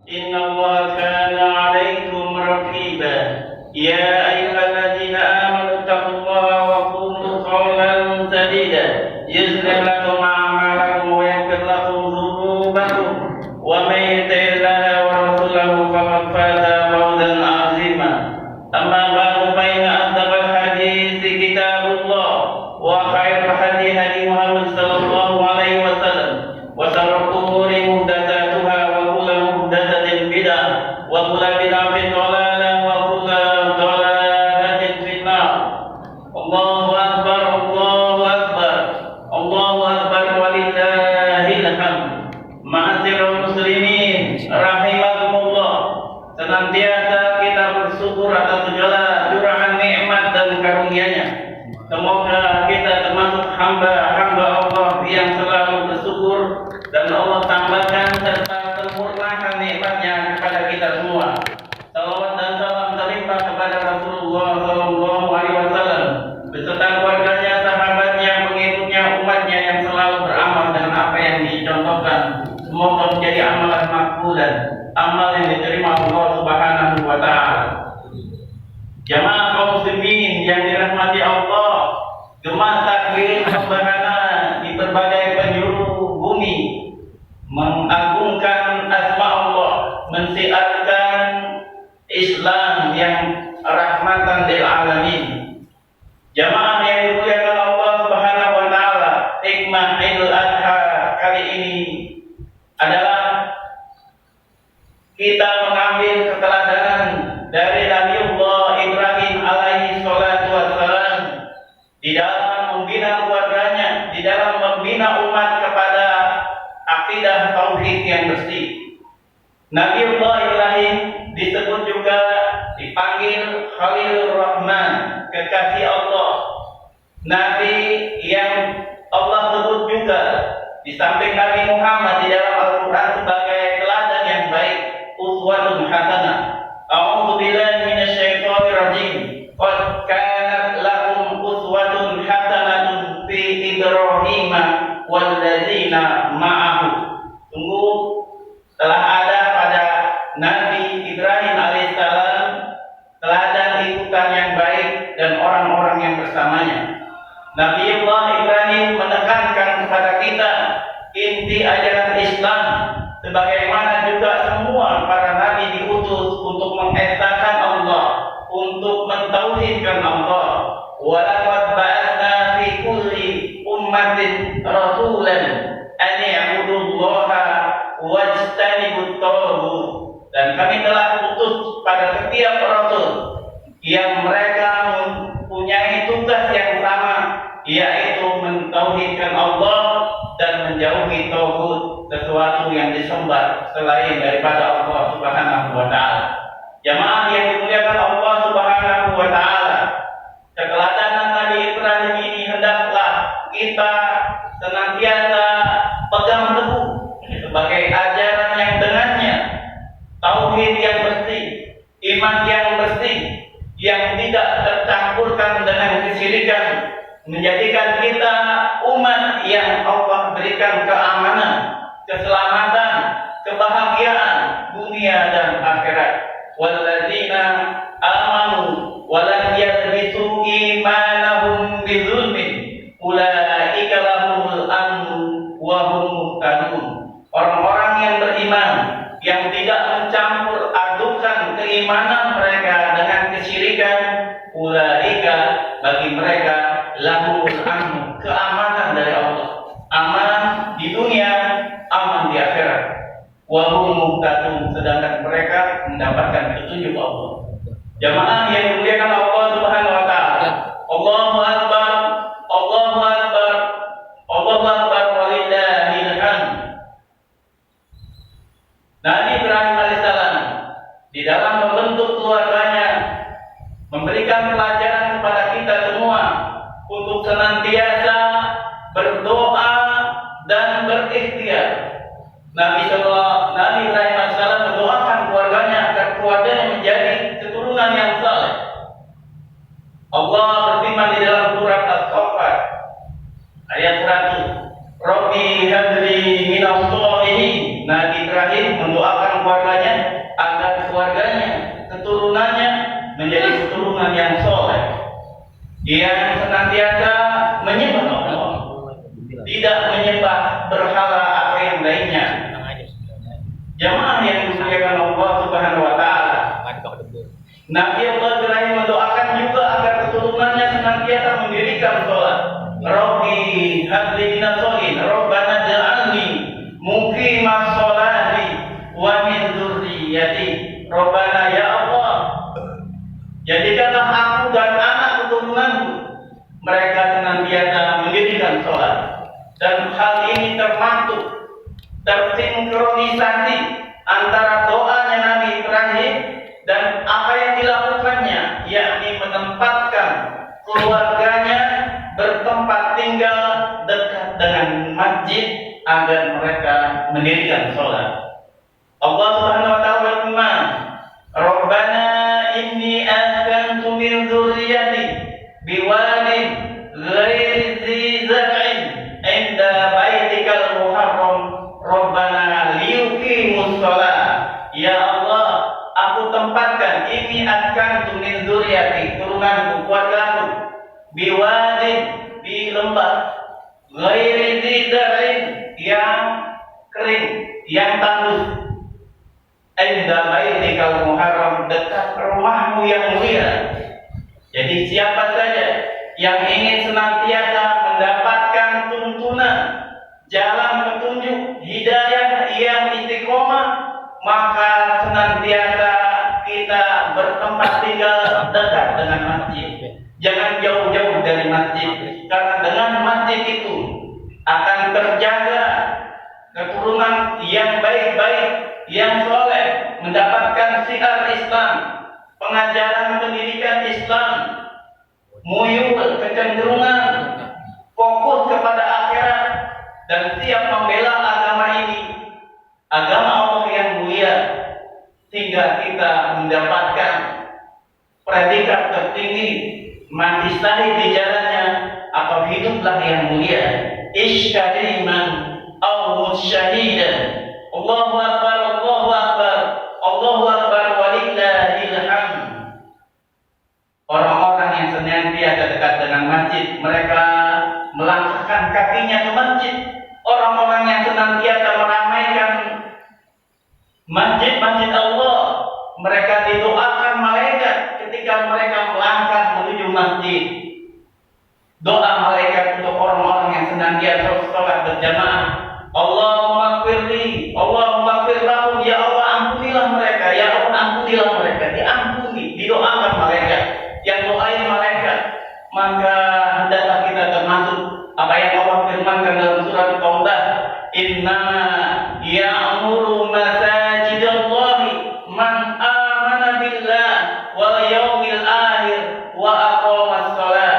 إن الله كان عليكم رقيبا يا أيها الذين آمنوا اتقوا الله وقولوا قولا سديدا يصلح لكم أعمالكم ويغفر لكم ذنوبكم ومن يطع الله ورسوله فقد فاز فوزا عظيما أما بعد فإن أصدق الحديث كتاب الله وخير الهدي هدي محمد صلى الله عليه وسلم وشر الأمور محدثاتها وكل محدثة بدعة وكل بدعة ضلالة وكل ضلالة في النار. الله أكبر الله أكبر الله أكبر ولله الحمد. Ma'asyiral muslimin rahimakumullah. Senantiasa kita bersyukur atas segala curahan nikmat dan karunia-Nya. Semoga kita termasuk hamba-hamba Allah yang selalu bersyukur dan Allah tambahkan serta sempurnakan nikmat-Nya kepada kita semua. Salawat dan salam terlimpah kepada Rasulullah Sallallahu Alaihi Wasallam beserta keluarganya, sahabatnya, pengikutnya, umatnya yang selalu beramal dengan apa yang dicontohkan. Semoga menjadi amalan makbulan, amal yang diterima Allah Subhanahu Wa Taala. Jamaah kaum muslimin yang dirahmati Allah, gemah takbir pembahana di berbagai penjuru bumi mengagungkan asma Allah, mensiarkan Islam yang rahmatan lil alamin. Jamaah yang dimuliakan Allah Subhanahu Wa Taala, hikmah Idul Adha kali ini adalah kita mengambil keteladanan dari Nabiullah Ibrahim alaihi salatu wassalam di dalam membina keluarganya, di dalam membina umat kepada akidah tauhid yang bersih. Nabiullah Ibrahim disebut juga dipanggil Khalilur Rahman, kekasih Allah. Nabi yang Allah sebut juga di samping Nabi Muhammad di dalam Al-Quran sebagai teladan yang baik, uswatun hasanah. A'udzu billahi minasyaitonir rajim. Qad kanat lakum uswatun hasanatun fi Ibrahim walladzina ma'ahu. Sungguh telah ada pada Nabi Ibrahim alaihissalam teladan ikutan yang baik dan orang-orang yang bersamanya. Nabiullah Ibrahim menekankan kepada kita inti ajaran Islam, sebagaimana juga semua para nabi diutus untuk mengesahkan Allah, untuk mentauhidkan Allah. Wa laqad ba'atsna fi kulli ummatin rasulan an ya'budullaha wajtanibut taghut. Dan kami telah utus pada setiap rasul yang mereka mempunyai tugas yang sama, yaitu mentauhidkan Allah dan menjauhi tauhid, sesuatu yang disembah selain daripada Allah Subhanahu Wa Taala. Jamaah yang dimuliakan Allah Subhanahu Wa Taala, keteladanan Nabi Ibrahim ini hendaklah kita senantiasa pegang teguh sebagai ajaran yang dengannya tauhid yang bersih, iman yang bersih, yang tidak tercampurkan dengan kesyirikan, menjadikan kita umat yang Allah berikan keamanan, keselamatan, kebahagiaan dunia dan akhirat. Walladzina amanu wa lam yalbisu imanahum bidzulmin ulaika lahumul amnu wa hum muhtadun. Orang-orang yang beriman yang tidak mencampur adukan keimanan mereka dengan kesyirikan, ulaika bagi mereka lahumul amnu, keamanan dari Allah, aman di dunia, aman di akhirat. Wa hum muhtadun, sedangkan mereka mendapatkan petunjuk Allah. Jamaah yang dimuliakan Allah Subhanahu Wa Taala, Allahu Akbar, Allahu Akbar, Allahu Akbar walillahil hamd. Nabi Ibrahim alaihissalam di dalam membentuk keluarganya memberikan pelajaran kepada kita semua untuk senantiasa berdoa dan berikhtiar. Nabi Ibrahim alaihissalam mendoakan keluarganya agar keluarganya menjadi keturunan yang saleh. Allah berfirman di dalam surat As-Saffat ayat 100, Rabbi habli minas sholihin. Nabi Ibrahim mendoakan keluarganya, yang soleh, yang senantiasa menyembah Allah, tidak menyembah berhala atau yang lainnya. Jamaah yang dimuliakan Allah Subhanahu wa taala. Nabi Allah Ibrahim mendoakan juga agar keturunannya senantiasa mendirikan salat. Rabbi habli minas sholihin, Rabbana ja'alni muqimas sholati wa min dzurriyyati. Rabbana ya Allah, jadikanlah aku dan anak keturunanku mereka senantiasa mendirikan salat. Dan hal ini tersinkronisasi antara doanya Nabi Ibrahim dan apa yang dilakukannya, yakni menempatkan keluarganya bertempat tinggal dekat dengan masjid agar mereka mendirikan sholat. Allah Subhanahu wa taala berfirman, Rabbana inni askantu min dzurriyyati biwadin ghairi dzi zar'in inda baitikal muharram Rabbana liyuqimus shalah. Ya Allah, aku tempatkan ini askantu min dzurriyyati, turunanku, keluargaku, biwadin, di lembah, ghairi dzi zar'in, yang kering, yang tandus, inda baitikal muharram, dekat rumahmu yang mulia. Jadi siapa saja yang ingin senantiasa mendapatkan tuntunan jalan petunjuk hidayah yang istiqomah, maka senantiasa kita bertempat tinggal dekat dengan masjid. Jangan jauh-jauh dari masjid, karena dengan masjid itu akan terjaga keturunan yang baik-baik, yang soleh, mendapatkan syiar Islam, pengajaran pendidikan Islam, muyul kecenderungan fokus kepada akhirat dan siap membela agama ini, agama Allah yang mulia, sehingga kita mendapatkan predikat tertinggi, mati syahid di jalannya atau hiduplah yang mulia, isyariman au musyahidan. Allahu akbar, Allahu akbar, Allahu akbar, walillahil hamd. Orang-orang yang senantiasa dekat dengan masjid, mereka melangkahkan kakinya ke masjid. Orang-orang yang senantiasa meramaikan masjid-masjid Allah, mereka didoakan malaikat ketika mereka melangkah menuju masjid. Doa malaikat untuk orang-orang yang senantiasa sholat berjamaah. Allahumma firli, Allahumma firlahum, ya Allah ampunilah mereka, ya Allah ampunilah mereka, diampuni, didoakan malaikat, yang doain malaikat. Maka hendaklah kita termasuk apa yang Allah firmankan dalam surat Taubah, inna ya'muru masajidallahi man amana billah wal yaumil akhir wa aqamas shalah.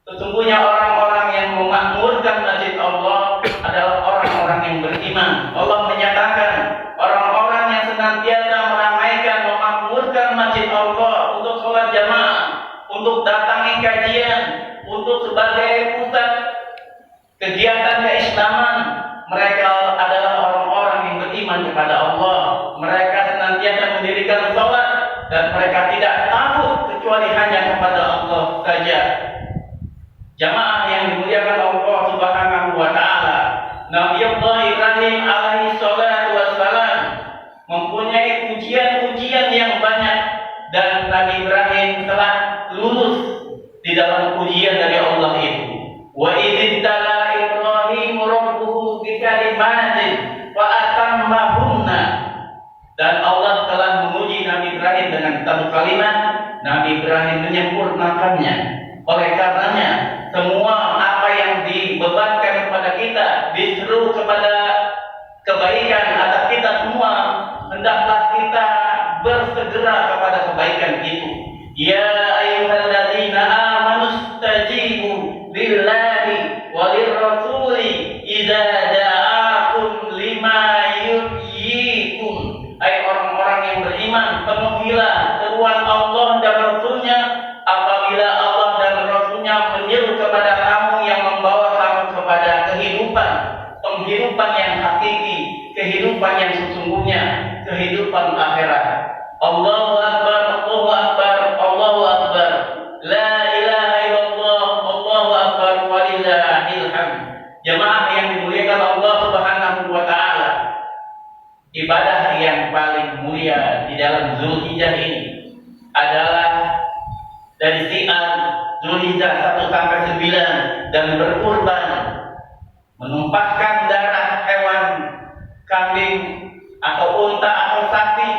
Sesungguhnya orang-orang yang memakmurkan masjid Allah adalah orang-orang yang beriman. Allah menyatakan orang-orang yang senantiasa meramaikan, memakmurkan masjid Allah untuk sholat jamaah, untuk datangi kajian, untuk sebagai pusat kegiatan keislaman. Mereka adalah orang-orang yang beriman kepada Allah. Mereka senantiasa mendirikan sholat dan mereka tidak takut kecuali hanya kepada Allah saja. Jamaah yang dimuliakan Allah Subhanahu wa taala, Nabi Allah Ibrahim alaihi salatu wassalam mempunyai ujian-ujian yang banyak, dan Nabi Ibrahim telah lulus di dalam ujian dari Allah itu. Wa idztala Ibrahim rabbuhu bi kalimatin fa atammahunna. Dan Allah telah menguji Nabi Ibrahim dengan satu kalimat, Nabi Ibrahim menyempurnakannya. Oleh karenanya, semua apa yang dibebankan kepada kita, disuruh kepada kebaikan atas kita semua, hendaklah kita bersegera kepada kebaikan itu. Ya ayyuhalladzina amanu stajibu lillahi walir rasuli idza da'akum lima yuhyikum. Hai orang-orang yang beriman, penuhilah seruan Allah dan Rasulnya apabila Allah dan Rasulnya menyeru kepada kamu yang membawa kamu kepada kehidupan yang hakiki, kehidupan yang sesungguhnya, kehidupan akhirat. Allahu akbar, Allahu akbar, Allahu ibadah yang paling mulia di dalam Zulhijjah ini adalah dari syiar Zulhijjah 1 sampai 9 dan berkurban, menumpahkan darah hewan kambing atau unta atau sapi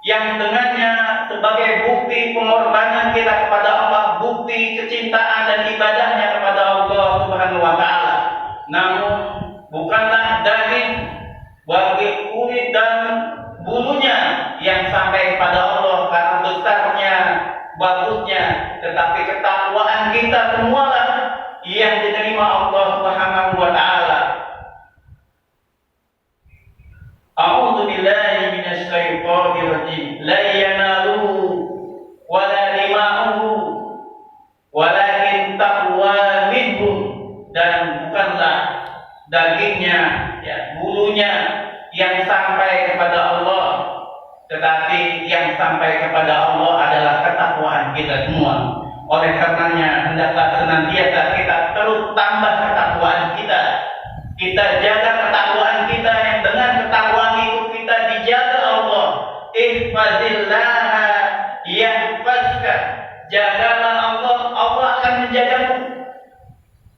yang dengannya sebagai bukti pengorbanan kita kepada Allah, bukti kecintaan dan ibadahnya kepada Allah Subhanahu wa taala. Namun bukanlah daging, bagi kulit dan bulunya yang sampai kepada Allah karena besarnya, bagusnya, tetapi ketakwaan kita semualah yang diterima Allah Subhanahu wa taala. A'udzu billahi minasy syaithanir rajim. La yanaluhu wa la dima'uhu walakin taqwa minhum, dan bukanlah dagingnya, ya, bulunya yang sampai kepada Allah, tetapi yang sampai kepada Allah adalah ketakwaan kita semua. Oleh karenanya hendaklah senantiasa kita terus tambah ketakwaan kita. Kita jaga ketakwaan kita, yang dengan ketakwaan itu kita dijaga Allah. Ihfazillaha yahfazka. Jagalah Allah, Allah akan menjagamu.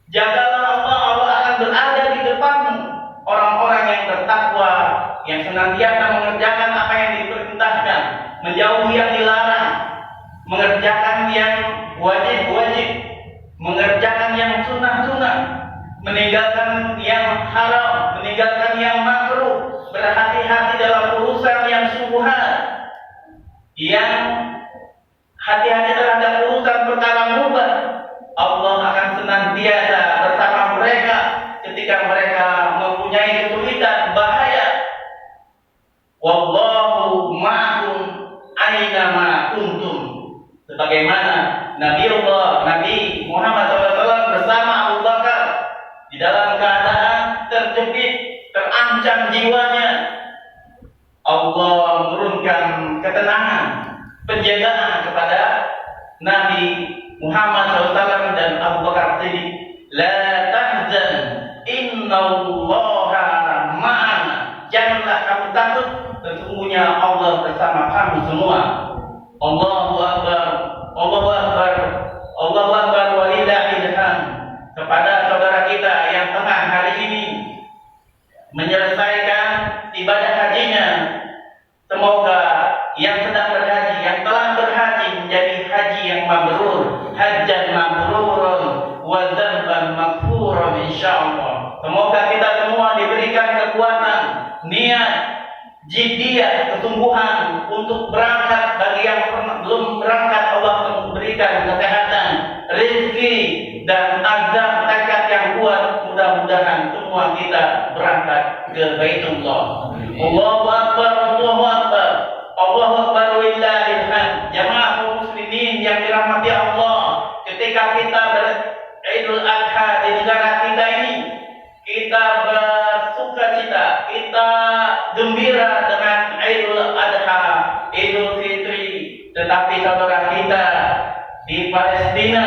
Jagalah Allah, Allah akan berada di depanmu. Orang-orang yang bertakwa, yang senantiasa mengerjakan apa yang diperintahkan, menjauhi yang dilarang, mengerjakan yang wajib-wajib, mengerjakan yang sunnah-sunnah, meninggalkan yang haram, meninggalkan yang makruh, berhati-hati dalam urusan yang syubhat, yang hati-hati terhadap urusan perkara mubah. Allah akan senantiasa bersama mereka ketika mereka mempunyai kesulitan, bahaya. Wallahu ma'akum aina ma kuntum. Sebagaimana Nabi Muhammad SAW bersama Abu Bakar di dalam keadaan terjepit, terancam jiwanya, Allah menurunkan ketenangan, penjagaan kepada Nabi Muhammad SAW dan Abu Bakar Siddiq. La tahzan, innallaha ma'ana. Janganlah kamu takut, sesungguhnya Allah bersama kamu semua. Allahu Akbar, Allahu Akbar, Allahu Akbar walillahil hamd. Kepada saudara kita yang tengah hari ini menyelesaikan ibadah hajinya, semoga yang sedang berhaji, yang telah berhaji menjadi haji yang mabrur, hajjan mabrurun wa dzanban maghfuran insyaallah. Semoga kita semua diberikan kekuatan, niat, jiddiyah, kesungguhan untuk berangkat. Bagi yang belum berangkat, Allah memberikan kesehatan, rezeki dan azam tekad yang kuat. Mudah-mudahan semua kita berangkat ke Baitullah. Allahu Akbar, Allahu Akbar, Allahu Akbar walillahil hamd. Jamaah kaum muslimin yang dirahmati Allah, ketika kita Idul Adha di negara kita ini, kita bersukacita, kita gembira dengan Idul Adha, Idul Fitri. Tetapi saudara kita di Palestina,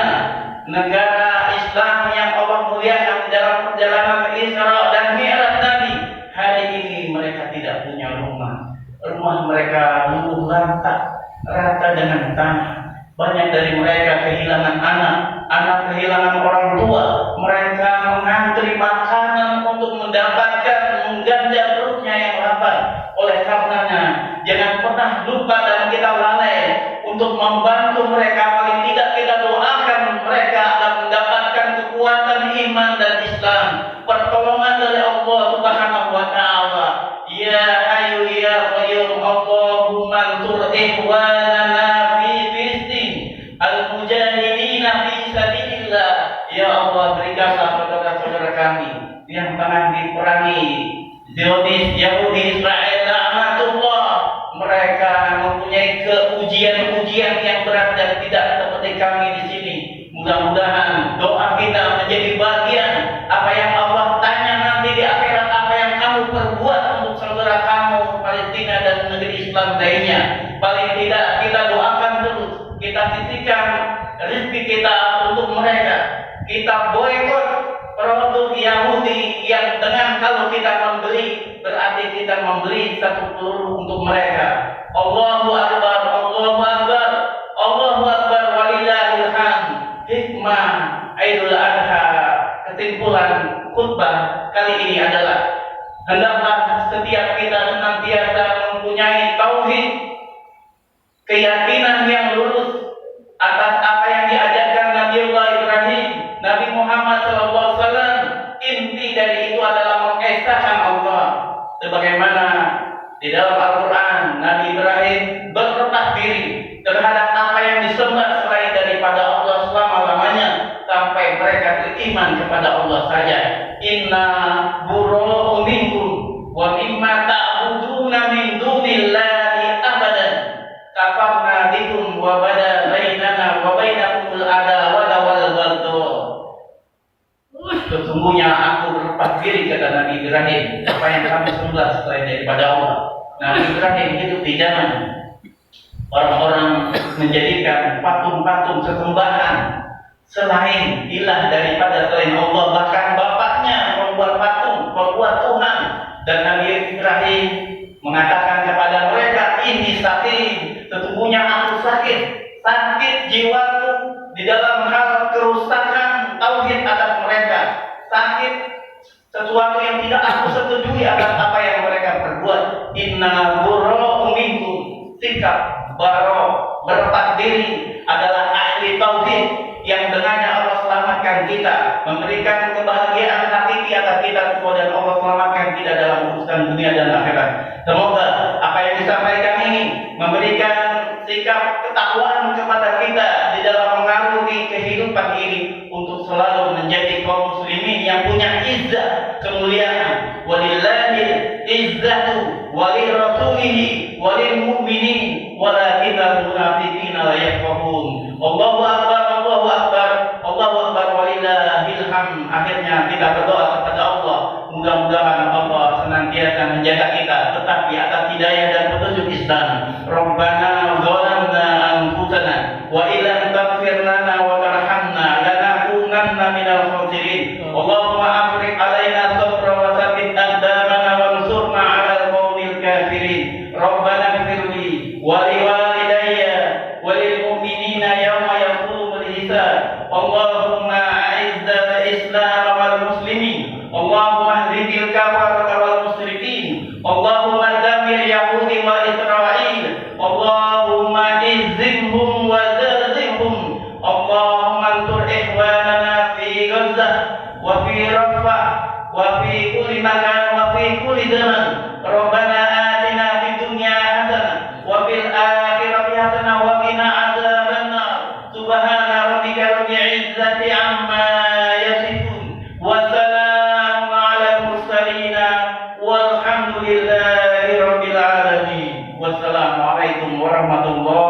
negara Islam yang Allah muliakan dalam perjalanan Isra dan Mi'raj Nabi, hari ini mereka tidak punya rumah. Rumah mereka luluh lantak, rata dengan tanah. Banyak dari mereka kehilangan anak, anak kehilangan orang tua. Mereka mengantri makanan untuk mendapatkan mengganja perutnya yang lapar. Oleh karenanya, jangan pernah lupa dan kita lalai untuk membantu mereka. Paling tidak kita doakan mereka akan mendapatkan kekuatan iman dan Islam, pertolongan dari Allah Subhanahu wa taala. Ya Hayyu ya Qayyum, Allahumma ansur ikhwanana fi Filistin al-mujahidina fi sabilillah. Ya Allah, berikanlah saudara-saudara kami yang tengah diperangi Zionis, Yahudi, Israel, laknatullah. Mereka mempunyai keujian-ujian yang berat dan tidak seperti kami di sini. Mudah-mudahan doa kita menjadi bagian apa yang Allah tanya nanti di akhirat, apa yang kamu perbuat untuk saudara kamu Palestina dan negeri Islam lainnya. Paling tidak kita doakan terus, kita sisihkan rezeki kita untuk mereka. Kita boikot produk Yahudi yang dengan kalau kita membeli berarti kita memberi satu peluru untuk mereka. Allahu Akbar, Allahu Akbar, Allahu Akbar, walillahil hamd. Hikmah Idul Adha, kesimpulan khutbah kali ini adalah hendaklah setiap kita senantiasa mempunyai tauhid, keyakinan yang lurus atas apa yang diajarkan Nabiullah Ibrahim, Nabi Muhammad SAW. Inti dari itu adalah mengesahkan Allah, sebagaimana di dalam Al-Quran Nabi Ibrahim berlepas diri terhadap apa yang disembah selain daripada Allah selama-lamanya sampai mereka beriman kepada Allah saja. Inna bura'u minkum wa mimma ta'buduna min dunillahi abadan kafarna bikum wa bada bainana wa bainakumul adawata wal baghdha. Sesungguhnya aku berlepas diri, kata Nabi Ibrahim, apa yang kami sembah selain daripada Allah. Nabi Ibrahim hidup di zaman orang-orang menjadikan patung-patung sesembahan selain ilah daripada selain Allah. Bahkan bapaknya membuat patung, membuat Tuhan. Dan Nabi Ibrahim mengatakan kepada mereka, ini sakit, sesungguhnya aku sakit jiwaku di dalam hal kerusakan tauhid atas mereka, sakit sesuatu yang tidak aku setujui atas apa yang mereka perbuat. Inna bura'u minkum, sikap baro, berlepas diri adalah ahli tauhid yang dengannya Allah selamatkan kita, memberikan kebahagiaan hakiki atas kita semua, dan Allah selamatkan kita dalam urusan dunia dan akhirat. Semoga apa yang disampaikan ini memberikan sikap ketakwaan kepada kita di dalam mengarungi kehidupan ini untuk selalu menjadi kaum muslimin yang punya izzah, kemuliaan. Walillahil izzatu walirrasulihi walilmu'minin walakinnal munafiqina la yafqahun. Allahu akbar, Allahu akbar, Allahu akbar, walillahil hamd. Akhirnya kita berdoa kepada Allah, mudah-mudahan Allah senantiasa menjaga kita tetap di atas hidayah dan petunjuk Islam. Rabbana zalamna anfusana wa illam taghfir lana wa tarhamna lanakunanna minal khasirin. Allahumma afriq alaina sabra wa tsabbit aqdamana wansurna 'alal qaumil kafirin. Rabbana ighfirli wa liwalidayya wa lil mu'minina yawma yaqumul hisab. Allahumma a'izzal islam wal muslimin. Allahumma ihdil kafarata wal musyrikin. Allahumma dammir yahudi wa Israil. Allahumma izzimhum wa zalzimhum. Allahumma ansur ikhwanana fi Gaza wa fi Rafah wa fi kulli makan wa fi kulli zaman. Rabbana atina fid dunya hasanah wa fil akhirati hasanah wa qina adzabannar. Subhana rabbika rabbil izzati amma yasifun wa salamun 'alal mursalin walhamdulillahi rabbil alamin. Wassalamualaikum warahmatullahi